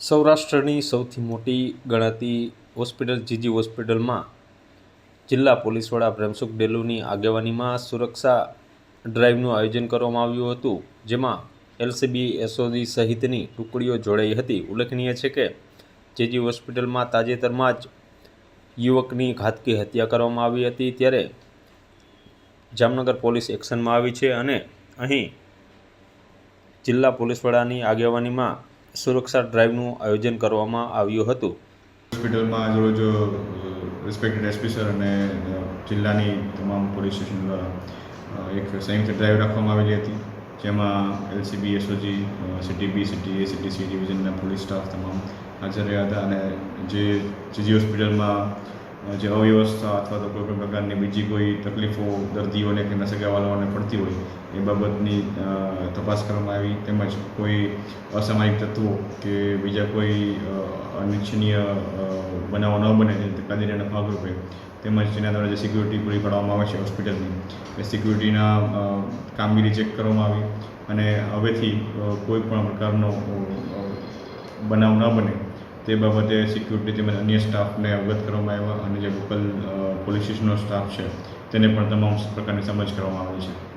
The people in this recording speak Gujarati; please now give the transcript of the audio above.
સૌરાષ્ટ્રની સૌથી મોટી ગણાતી હોસ્પિટલ જીજી હોસ્પિટલમાં જિલ્લા પોલીસ વડા પ્રેમસુખ ડેલુની આગેવાનીમાં સુરક્ષા ડ્રાઈવનું આયોજન કરવામાં આવ્યું હતું, જેમાં એલસીબી, એસઓજી સહિતની ટુકડીઓ જોડાઈ હતી। ઉલ્લેખનીય છે કે જીજી હોસ્પિટલમાં તાજેતરમાં જ યુવકની ઘાતકી હત્યા કરવામાં આવી હતી, ત્યારે જામનગર પોલીસ એક્શનમાં આવી છે અને અહીં જિલ્લા પોલીસ વડાની આગેવાનીમાં સુરક્ષા ડ્રાઈવનું આયોજન કરવામાં આવ્યું હતું। હોસ્પિટલમાં રોજ રિસ્પેક્ટેડ એસપી સર અને જિલ્લાની તમામ પોલીસ સ્ટેશન દ્વારા એક સંયુક્ત ડ્રાઈવ રાખવામાં આવેલી હતી, જેમાં LCB, SOG, CTB, CTA, CTC ડિવિઝનના પોલીસ સ્ટાફ તમામ હાજર રહ્યા હતા અને જે જીજી હોસ્પિટલમાં જે અવ્યવસ્થા અથવા તો કોઈપણ પ્રકારની બીજી કોઈ તકલીફો દર્દીઓને કે સગાવાલાઓને પડતી હોય એ બાબતની તપાસ કરવામાં આવી, તેમજ કોઈ અસામાજિક તત્વો કે બીજા કોઈ અનિચ્છનીય બનાવો ન બને તે કાયદેના ભાગરૂપે, તેમજ તેના દ્વારા જે સિક્યુરિટી પૂરી પાડવામાં આવે છે હોસ્પિટલની, એ સિક્યુરિટીના કામગીરી ચેક કરવામાં આવી અને હવેથી કોઈ પણ પ્રકારનો બનાવ ન બને તે બાબતે સિક્યુરિટી તેમજ અન્ય સ્ટાફને અવગત કરવામાં આવ્યા અને જે લોકલ પોલીસ સ્ટેશનનો સ્ટાફ છે તેને પણ તમામ પ્રકારની સમજ કરવામાં આવી છે।